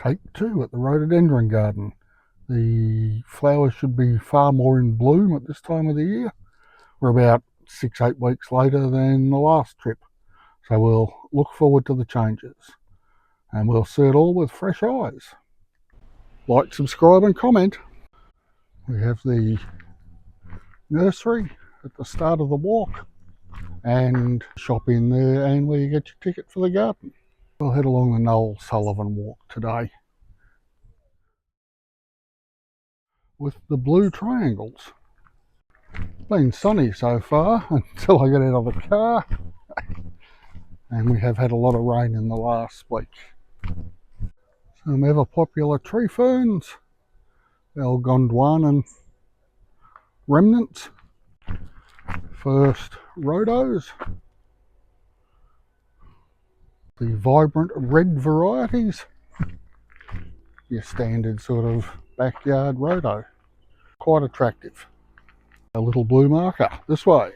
Take two at the Rhododendron Garden. The flowers should be far more in bloom at this time of the year. We're about 6-8 weeks later than the last trip, so we'll look forward to the changes and we'll see it all with fresh eyes. Like, subscribe and comment. We have the nursery at the start of the walk and shop in there and where you get your ticket for the garden. We'll head along the Noel Sullivan walk today with the blue triangles. It's been sunny so far until I get out of the car, and we have had a lot of rain in the last week. Some ever popular tree ferns, Algonduan and remnants. First Rhodos, the vibrant red varieties, your standard sort of backyard Rhodo, quite attractive. A little blue marker this way.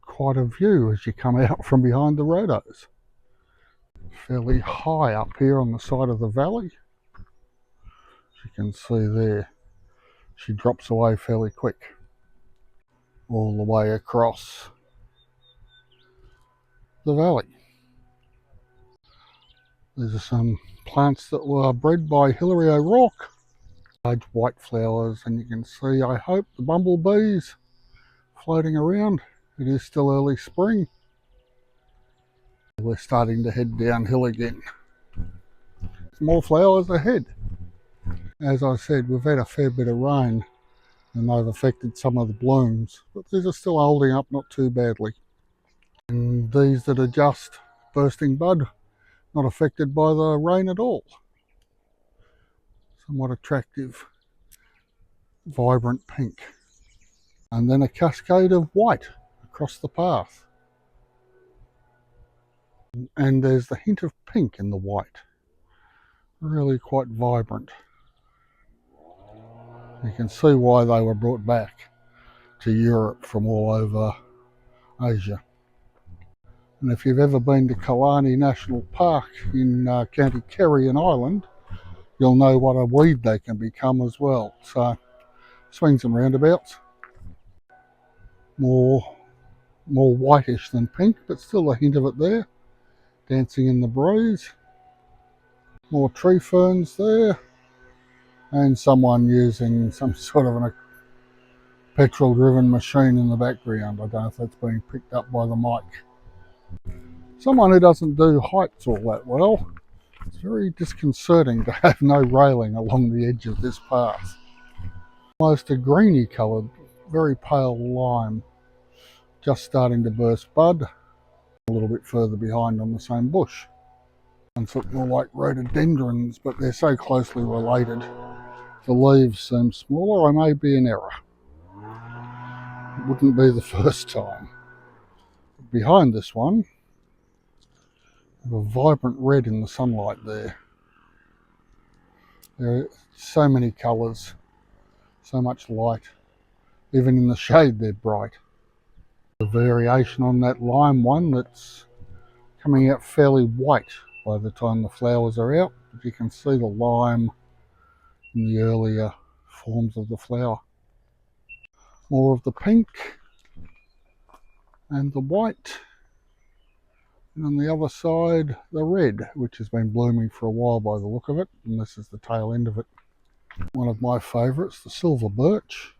Quite a view as you come out from behind the Rhodos. Fairly high up here on the side of the valley. As you can see there, she drops away fairly quick. All the way across the valley. These are some plants that were bred by Hilary O'Rourke. Large white flowers, and you can see, I hope, the bumblebees floating around. It is still early spring. We're starting to head downhill again. More flowers ahead. As I said, we've had a fair bit of rain and they've affected some of the blooms, but these are still holding up not too badly. And these that are just bursting bud, not affected by the rain at all. Somewhat attractive, vibrant pink. And then a cascade of white across the path. And there's the hint of pink in the white. Really quite vibrant. You can see why they were brought back to Europe from all over Asia. And if you've ever been to Killarney National Park in County Kerry in Ireland, you'll know what a weed they can become as well. So, swings and roundabouts. More whitish than pink, but still a hint of it there. Dancing in the breeze. More tree ferns there. And someone using some sort of a petrol-driven machine in the background. I don't know if that's being picked up by the mic. Someone who doesn't do heights all that well. It's very disconcerting to have no railing along the edge of this path. Almost a greeny coloured, very pale lime, just starting to burst bud. A little bit further behind on the same bush. Ones look more like rhododendrons, but they're so closely related. The leaves seem smaller. I may be in error. It wouldn't be the first time. Behind this one, we have a vibrant red in the sunlight there. There are so many colours, so much light. Even in the shade they're bright. The variation on that lime one that's coming out fairly white by the time the flowers are out. But you can see the lime in the earlier forms of the flower. More of the pink and the white. And on the other side, the red, which has been blooming for a while by the look of it. And this is the tail end of it. One of my favourites, the silver birch,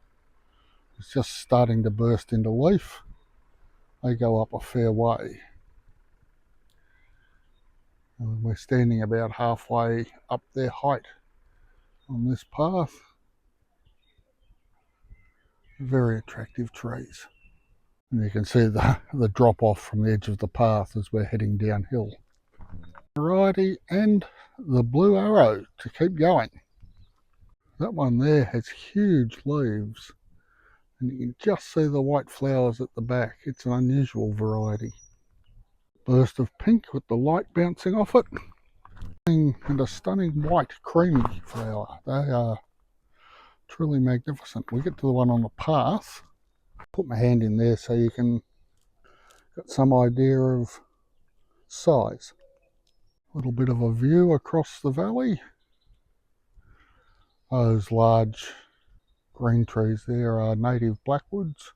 is just starting to burst into leaf. They go up a fair way. And we're standing about halfway up their height on this path. Very attractive trees. And you can see the drop off from the edge of the path as we're heading downhill. Variety and the blue arrow to keep going. That one there has huge leaves and you can just see the white flowers at the back. It's an unusual variety. Burst of pink with the light bouncing off it. And a stunning white creamy flower. They are truly magnificent. We get to the one on the path. Put my hand in there so you can get some idea of size. Little bit of a view across the valley. Those large green trees there are native blackwoods,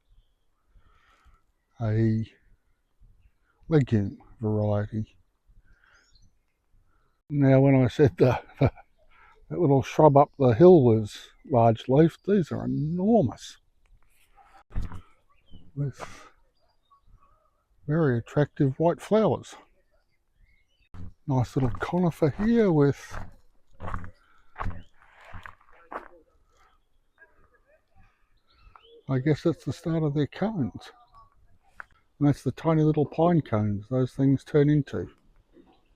a legume variety. Now when I said that little shrub up the hill was large leafed, these are enormous with very attractive white flowers. Nice little conifer here with I guess that's the start of their cones. And that's the tiny little pine cones those things turn into.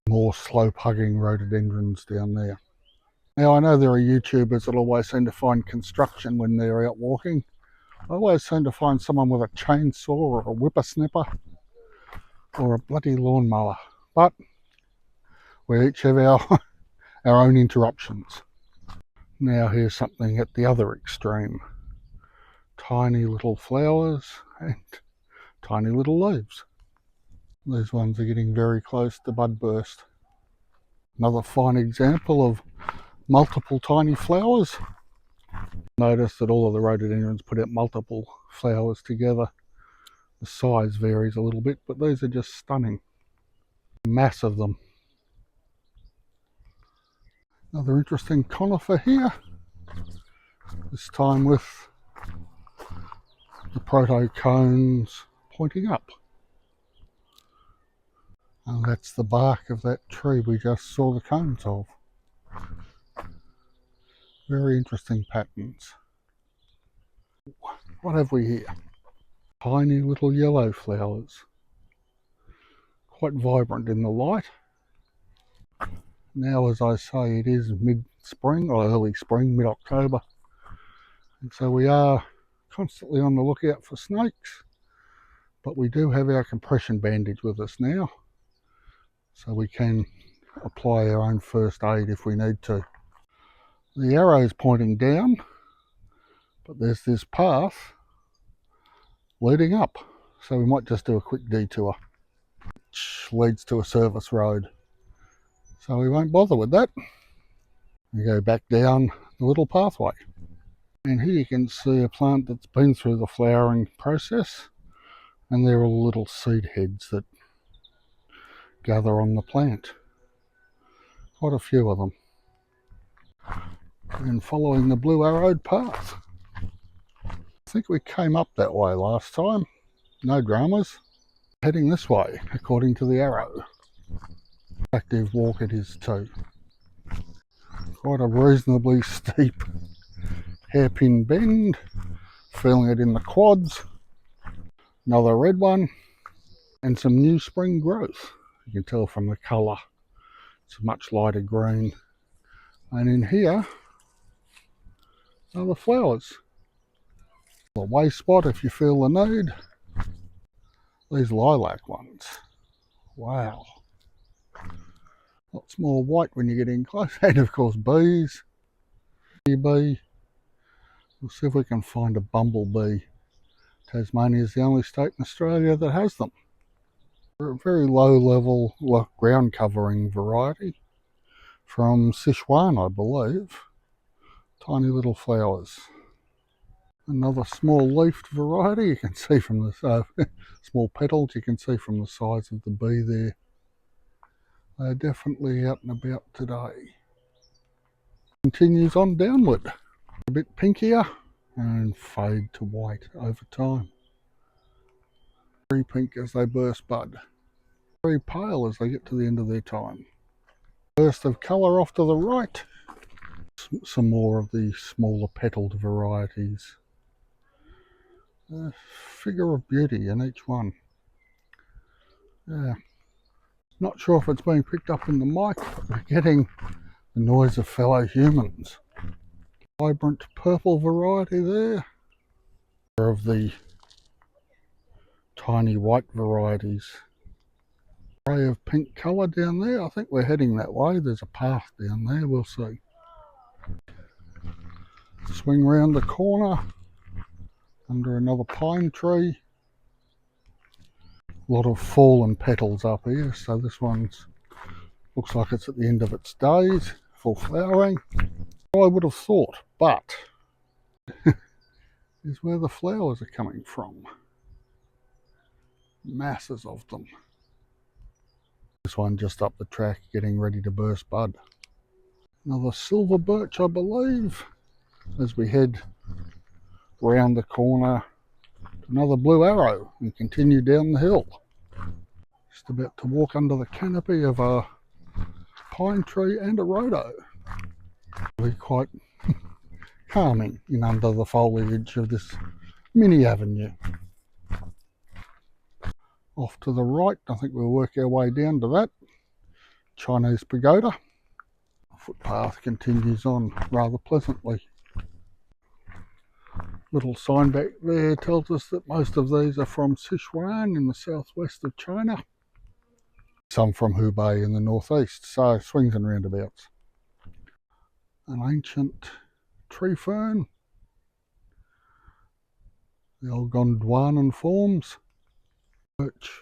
More slope-hugging rhododendrons down there. Now I know there are YouTubers that always seem to find construction when they're out walking. I always seem to find someone with a chainsaw or a whippersnapper or a bloody lawnmower. But we each have our own interruptions. Now here's something at the other extreme. Tiny little flowers and tiny little leaves. These ones are getting very close to bud burst. Another fine example of multiple tiny flowers. Notice that all of the rhododendrons put out multiple flowers together. The size varies a little bit, but these are just stunning. Mass of them. Another interesting conifer here. This time with the proto cones pointing up. And that's the bark of that tree we just saw the cones of. Very interesting patterns. What have we here? Tiny little yellow flowers. Quite vibrant in the light. Now, as I say, it is mid-spring or early spring, mid-October. And so we are constantly on the lookout for snakes. But we do have our compression bandage with us now. So we can apply our own first aid if we need to. The arrow is pointing down, but there's this path leading up. So we might just do a quick detour, which leads to a service road. So we won't bother with that. We go back down the little pathway. And here you can see a plant that's been through the flowering process. And there are little seed heads that gather on the plant. Quite a few of them. And following the blue arrowed path. I think we came up that way last time. No dramas. Heading this way, according to the arrow. Active walk it is too. Quite a reasonably steep hairpin bend. Feeling it in the quads. Another red one. And some new spring growth. You can tell from the colour. It's a much lighter green. And in here are the flowers. A way spot if you feel the need. These lilac ones. Wow. Lots more white when you get in close. And of course bees. Bee. We'll see if we can find a bumblebee. Tasmania is the only state in Australia that has them. They're a very low level ground covering variety. From Sichuan, I believe. Tiny little flowers. Another small leafed variety. You can see from the small petals. You can see from the size of the bee there. They're definitely out and about today. Continues on downward. A bit pinkier and fade to white over time. Very pink as they burst bud. Very pale as they get to the end of their time. Burst of colour off to the right. Some more of the smaller petalled varieties. A figure of beauty in each one. Yeah. Not sure if it's being picked up in the mic, but we're getting the noise of fellow humans. Vibrant purple variety there. Of the tiny white varieties. Ray of pink colour down there. I think we're heading that way. There's a path down there. We'll see. Swing round the corner. Under another pine tree. A lot of fallen petals up here, so this one's Looks like it's at the end of its days, full flowering. I would have thought, but is where the flowers are coming from. Masses of them. This one just up the track, getting ready to burst bud. Another silver birch, I believe, as we head round the corner. Another blue arrow and continue down the hill. Just about to walk under the canopy of a pine tree and a rhodo. Really quite calming in under the foliage of this mini avenue. Off to the right, I think we'll work our way down to that Chinese pagoda. The footpath continues on rather pleasantly. Little sign back there tells us that most of these are from Sichuan in the southwest of China. Some from Hubei in the northeast, so swings and roundabouts. An ancient tree fern. The old Gondwanan forms. Birch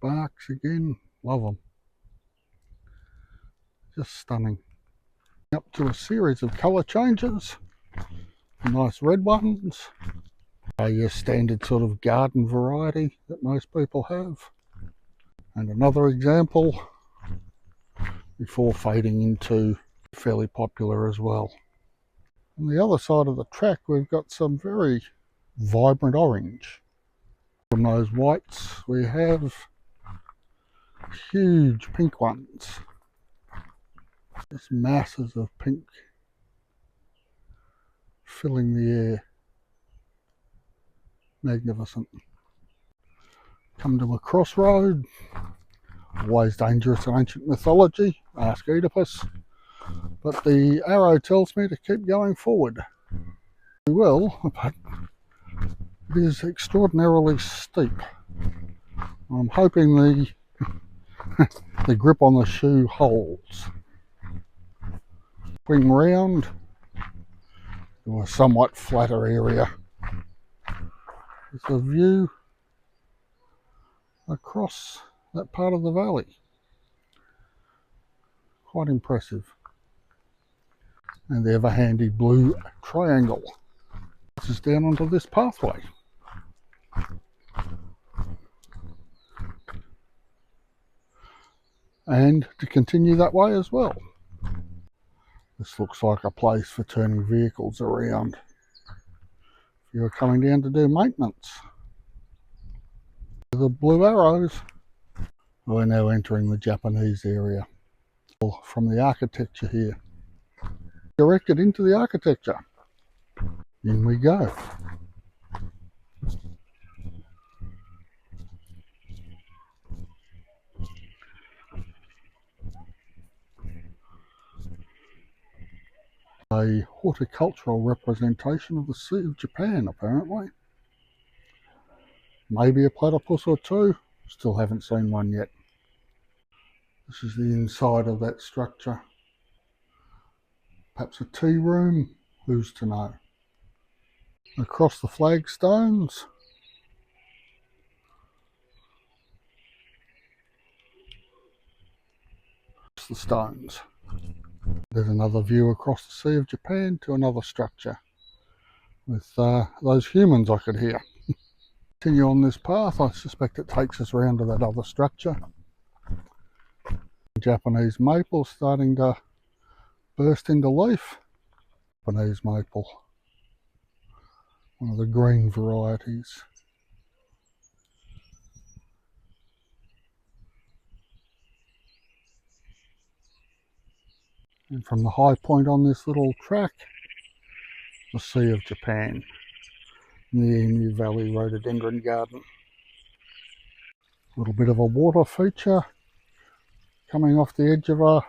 barks again, love them. Just stunning. Up to a series of colour changes. Nice red ones. A standard sort of garden variety that most people have. And another example before fading into fairly popular as well. On the other side of the track we've got some very vibrant orange. From those whites we have huge pink ones. Just masses of pink filling the air. Magnificent. Come to a crossroad. Always dangerous in ancient mythology, ask Oedipus. But the arrow tells me to keep going forward. We will, but it is extraordinarily steep. I'm hoping the grip on the shoe holds. Swing round to a somewhat flatter area. There's a view across that part of the valley. Quite impressive. And they have a handy blue triangle. This is down onto this pathway. And to continue that way as well. This looks like a place for turning vehicles around. If you're coming down to do maintenance. The blue arrows. We're now entering the Japanese area. From the architecture here. Directed into the architecture. In we go. A horticultural representation of the Sea of Japan, apparently. Maybe a platypus or two. Still haven't seen one yet. This is the inside of that structure. Perhaps a tea room, who's to know? Across the flagstones. The stones. There's another view across the Sea of Japan to another structure with those humans I could hear. Continue on this path, I suspect it takes us round to that other structure. Japanese maple starting to burst into leaf. Japanese maple, one of the green varieties. And from the high point on this little track, the Sea of Japan, in the Emu Valley Rhododendron Garden. A little bit of a water feature coming off the edge of a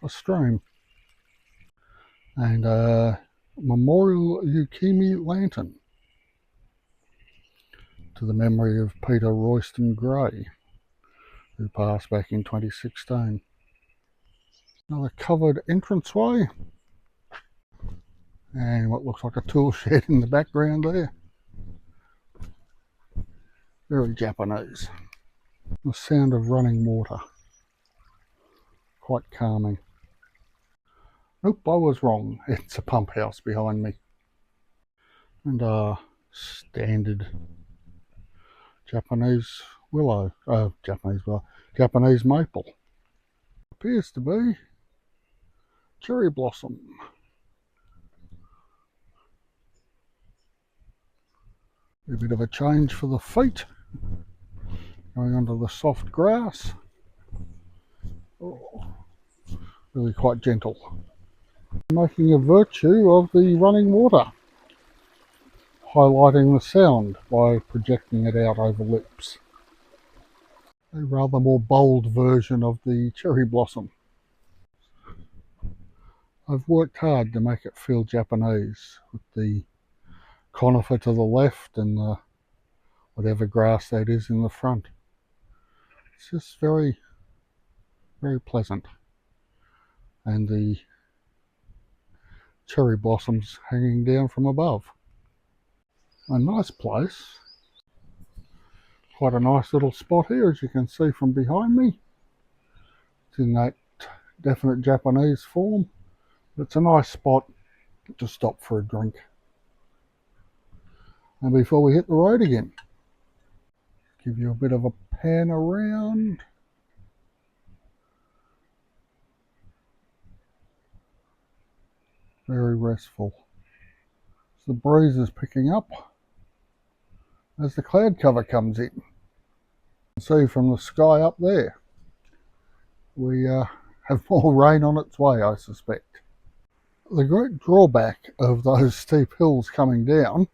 stream. And a memorial Ukimi lantern to the memory of Peter Royston Gray, who passed back in 2016. Another covered entranceway and what looks like a tool shed in the background there. Very Japanese. The sound of running water. quite calming. Nope, I was wrong. It's a pump house behind me. And standard Japanese willow, Japanese maple. Appears to be cherry blossom. A bit of a change for the feet. Going onto the soft grass. Oh, really quite gentle. Making a virtue of the running water, highlighting the sound by projecting it out over lips. A rather more bold version of the cherry blossom. I've worked hard to make it feel Japanese, with the conifer to the left and the whatever grass that is in the front. It's just very, very pleasant. And the cherry blossoms hanging down from above. A nice place. Quite a nice little spot here, as you can see from behind me. It's in that definite Japanese form. It's a nice spot to stop for a drink. And before we hit the road again, give you a bit of a pan around. Very restful. So the breeze is picking up as the cloud cover comes in. You can see from the sky up there, we have more rain on its way, I suspect. The great drawback of those steep hills coming down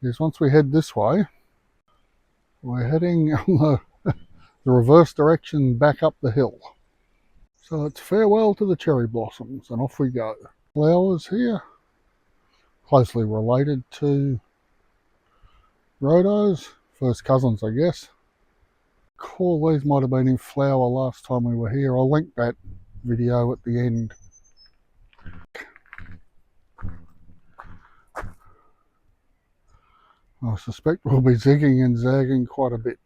is once we head this way, we're heading on the reverse direction back up the hill. So it's farewell to the cherry blossoms and off we go. Flowers here, closely related to Rhodos, first cousins I guess. Cool, these might have been in flower last time we were here. I'll link that video at the end. I suspect we'll be zigging and zagging quite a bit.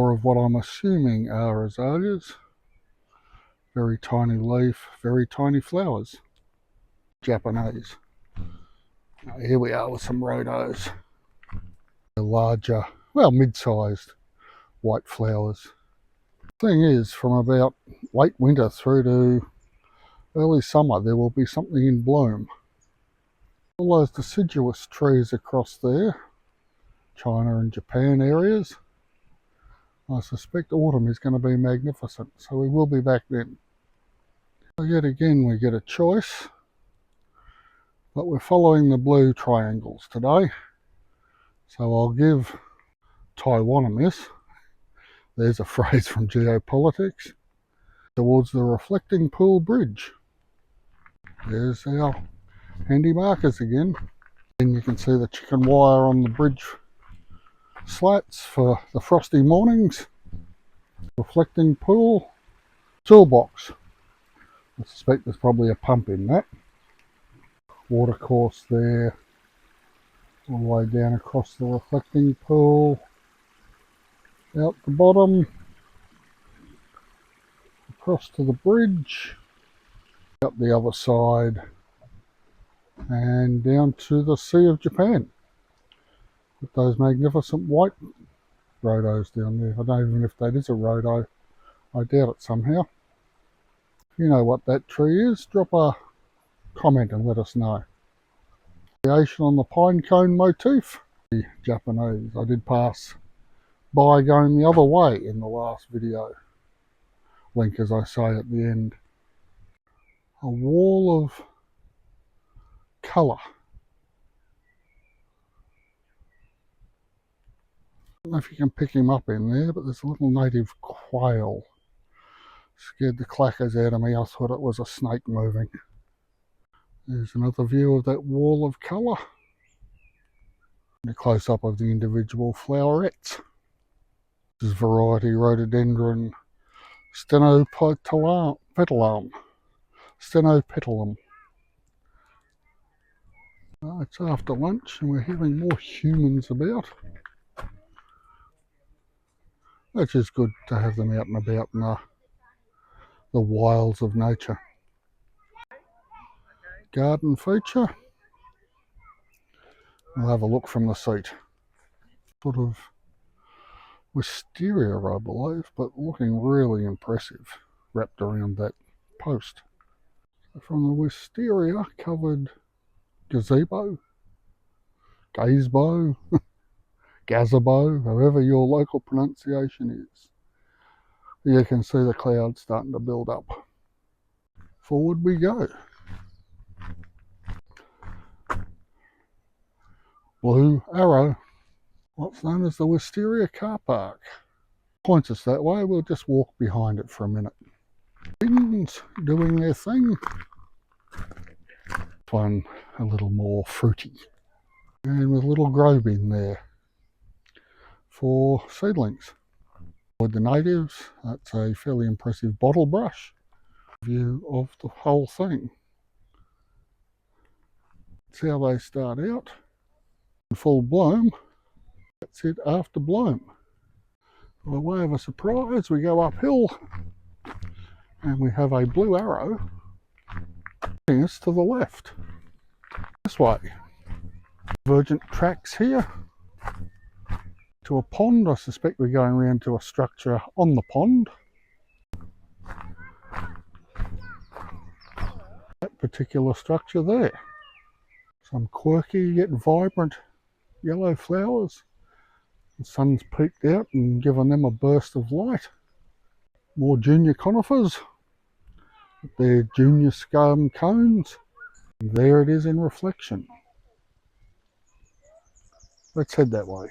More of what I'm assuming are azaleas. Very tiny leaf, very tiny flowers. Japanese. Now, here we are with some Rhodos. They're larger, well, mid-sized white flowers. Thing is, from about late winter through to early summer, there will be something in bloom. All those deciduous trees across there, China and Japan areas, I suspect autumn is going to be magnificent, so we will be back then. So yet again we get a choice, but we're following the blue triangles today, so I'll give Taiwan a miss. There's a phrase from geopolitics. Towards the reflecting pool bridge. There's our handy markers again. And you can see the chicken wire on the bridge slats for the frosty mornings. Reflecting pool. Toolbox. I suspect there's probably a pump in that. Water course there. All the way down across the reflecting pool. Out the bottom. Across to the bridge. Up the other side. And down to the Sea of Japan with those magnificent white Rhodos down there. I don't even know if that is a Rhodo. I doubt it somehow. If you know what that tree is, drop a comment and let us know. Variation on the pine cone motif. The Japanese. I did pass by going the other way in the last video. Link, as I say, at the end. A wall of colour. I don't know if you can pick him up in there, but there's a little native quail. Scared the clackers out of me. I thought it was a snake moving. There's another view of that wall of colour. And a close-up of the individual flowerets. This is variety Rhododendron Stenopetalum. It's after lunch and we're having more humans about. Which is good to have them out and about in the the wilds of nature. Garden feature. We'll have a look from the seat. Sort of wisteria, I believe, but looking really impressive wrapped around that post. From the wisteria covered gazebo, gazebo, gazebo, however your local pronunciation is, you can see the clouds starting to build up. Forward we go. Blue arrow, what's known as the wisteria car park. Points us that way, we'll just walk behind it for a minute. Things doing their thing. One a little more fruity. And with a little grow bin there for seedlings. With the natives, that's a fairly impressive bottle brush view of the whole thing. That's how they start out. In full bloom, that's it after bloom. By way of a surprise, we go uphill and we have a blue arrow taking us to the left. This way. Divergent tracks here to a pond. I suspect we're going around to a structure on the pond. That particular structure there. Some quirky yet vibrant yellow flowers. The sun's peeked out and given them a burst of light. More junior conifers with their junior scum cones. And there it is in reflection. Let's head that way.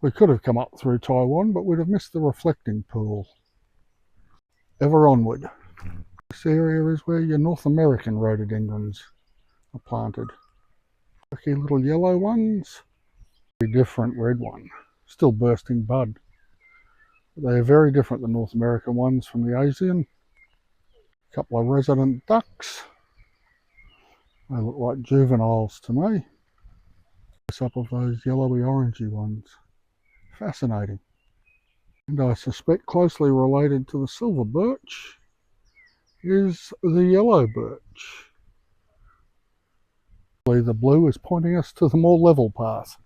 We could have come up through Taiwan, but we'd have missed the reflecting pool. Ever onward. This area is where your North American rhododendrons are planted. Lucky little yellow ones. Very different red one. Still bursting bud. They are very different than North American ones from the Asian. A couple of resident ducks. They look like juveniles to me. Up of those yellowy orangey ones. Fascinating. And I suspect closely related to the silver birch is the yellow birch. The blue is pointing us to the more level path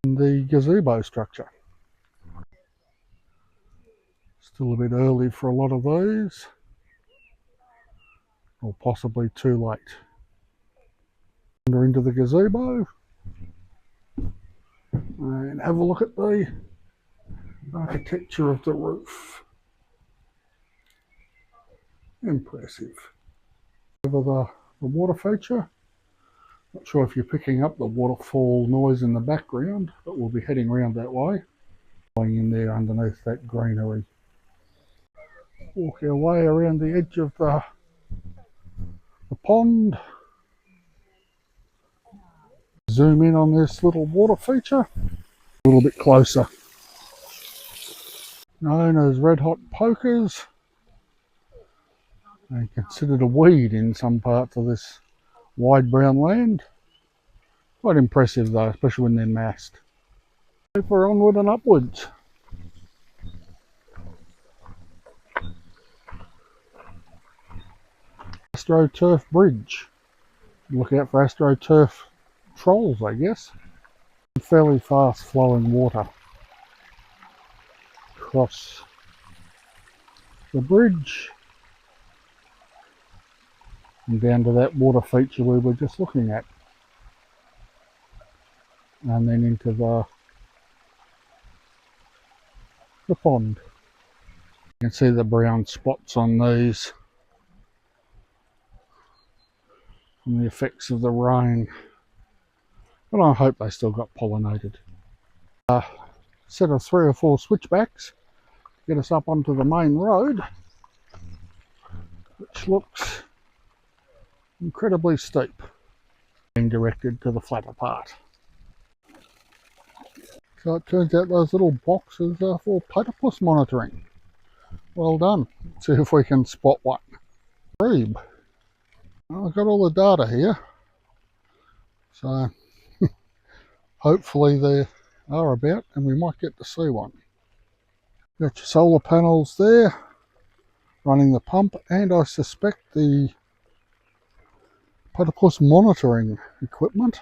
in the gazebo structure. Still a bit early for a lot of these, or possibly too late. Wander into the gazebo and have a look at the architecture of the roof. Impressive. Over the water feature. Not sure if you're picking up the waterfall noise in the background, but we'll be heading around that way. Going in there underneath that greenery. Walk our way around the edge of the pond. Zoom in on this little water feature. A little bit closer. Known as red hot pokers. They're considered a weed in some parts of this wide brown land. Quite impressive though, especially when they're massed. Super onward and upwards. AstroTurf Bridge. Look out for AstroTurf trolls, I guess. Fairly fast flowing water. Across the bridge. And down to that water feature we were just looking at. And then into the pond. You can see the brown spots on these from the effects of the rain. But I hope they still got pollinated. Set of 3 or 4 switchbacks to get us up onto the main road, which looks incredibly steep, being directed to the flatter part. So it turns out those little boxes are for platypus monitoring. Well done. Let's see if we can spot one. Grebe. Well, I've got all the data here. So hopefully they are about and we might get to see one. Got your solar panels there. running the pump, and I suspect the platypus monitoring equipment.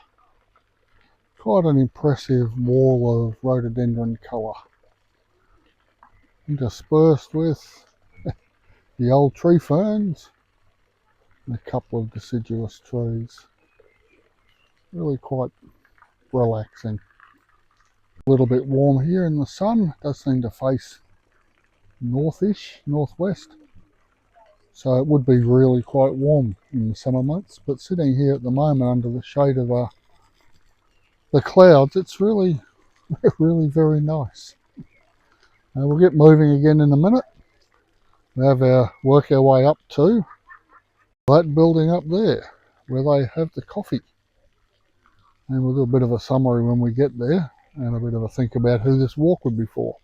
Quite an impressive wall of rhododendron colour, interspersed with the old tree ferns and a couple of deciduous trees. Really quite relaxing. A little bit warm here in the sun. It does seem to face northish, northwest. So it would be really quite warm in the summer months. But sitting here at the moment under the shade of the clouds, it's really, really very nice. We'll get moving again in a minute. We'll work our way up to that building up there where they have the coffee. And we'll do a bit of a summary when we get there and a bit of a think about who this walk would be for.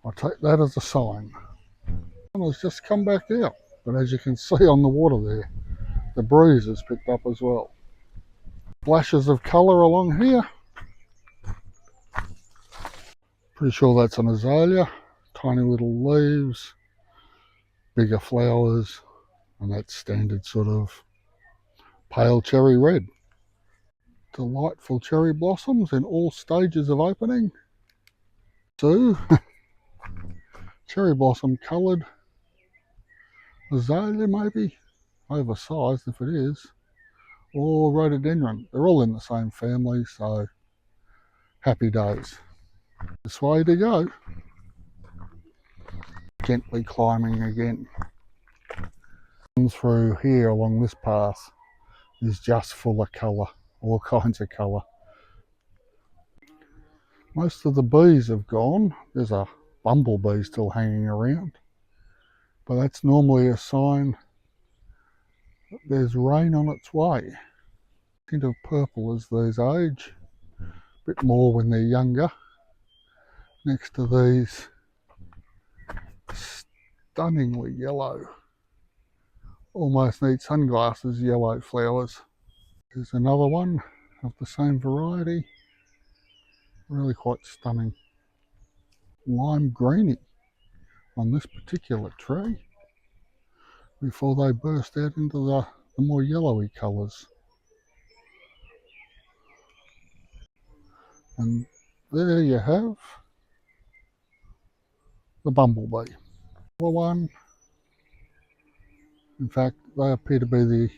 I'll take that as a sign. And it's just come back out. But as you can see on the water there, the breeze has picked up as well. Flashes of colour along here. Pretty sure that's an azalea. Tiny little leaves, bigger flowers, and that standard sort of pale cherry red. Delightful cherry blossoms in all stages of opening. So, cherry blossom coloured azalea maybe, oversized if it is, or rhododendron. They're all in the same family, so happy days. This way to go. Gently climbing again. Through here along this path is just full of colour, all kinds of colour. Most of the bees have gone. There's a bumblebee still hanging around, but that's normally a sign that there's rain on its way. Tint of purple as these age, a bit more when they're younger. Next to these stunningly yellow, almost need sunglasses yellow flowers. There's another one of the same variety, really quite stunning. Lime greeny on this particular tree before they burst out into the more yellowy colours. And there you have the bumblebee. Another one. In fact, they appear to be the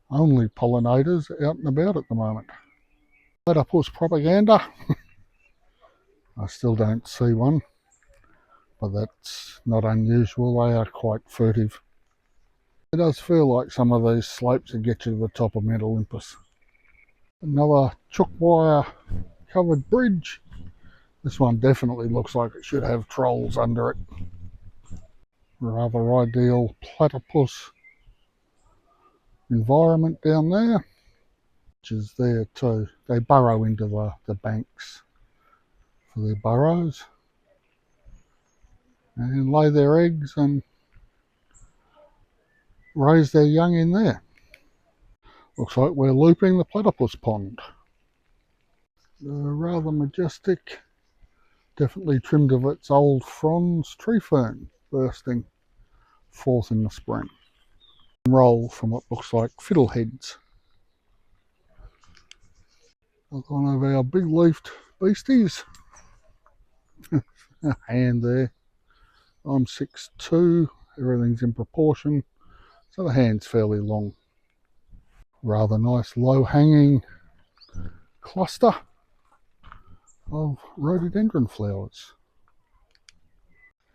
only pollinators out and about at the moment. Platypus propaganda. I still don't see one, but that's not unusual. They are quite furtive. It does feel like some of these slopes that get you to the top of Mount Olympus. Another chook wire covered bridge. This one definitely looks like it should have trolls under it. Rather ideal platypus environment down there, which is there too. They burrow into the banks for their burrows and lay their eggs and raise their young in there. Looks like we're looping the platypus pond. Rather majestic, definitely trimmed of its old fronds tree fern bursting forth in the spring. Roll from what looks like fiddleheads. Look one of our big leafed beasties. A hand there. I'm 6'2", everything's in proportion, so the hand's fairly long. Rather nice low hanging cluster of rhododendron flowers.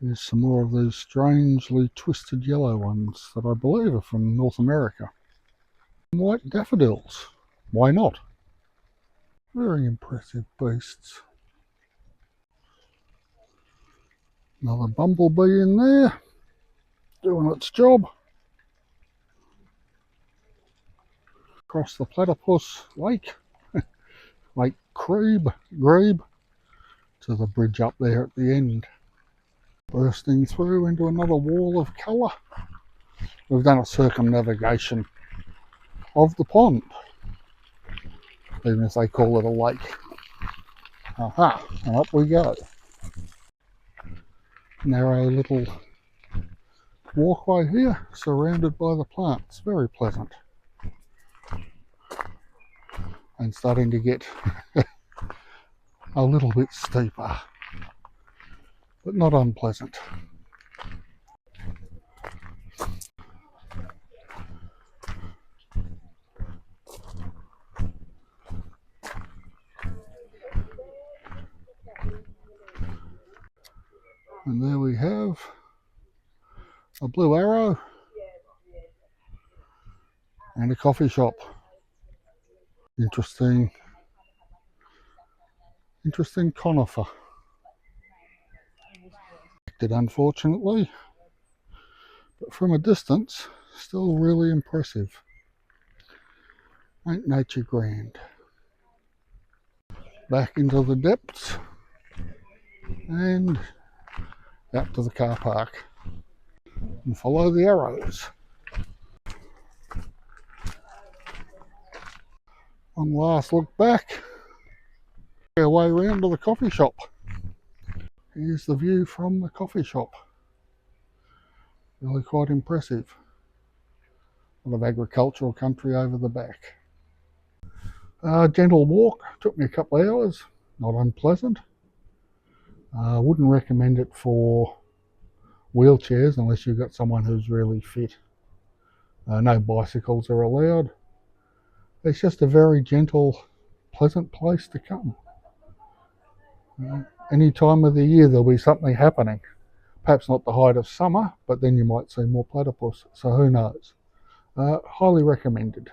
Here's some more of those strangely twisted yellow ones that I believe are from North America. White daffodils, why not? Very impressive beasts. Another bumblebee in there, doing its job. Across the platypus lake, Lake Grebe, to the bridge up there at the end. Bursting through into another wall of colour. We've done a circumnavigation of the pond, even if they call it a lake. Aha, and up we go. Narrow little walkway here, surrounded by the plants. Very pleasant. And starting to get a little bit steeper, but not unpleasant. And there we have a blue arrow and a coffee shop. Interesting conifer. Unfortunately, but from a distance, still really impressive. Ain't nature grand? Back into the depths and out to the car park and follow the arrows. One last look back, our way round to the coffee shop. Here's the view from the coffee shop. Really quite impressive. A lot of agricultural country over the back. Gentle walk, took me a couple of hours, not unpleasant. Wouldn't recommend it for wheelchairs unless you've got someone who's really fit. No bicycles are allowed. It's just a very gentle, pleasant place to come. Any time of the year there'll be something happening. Perhaps not the height of summer, but then you might see more platypus, so who knows. Highly recommended.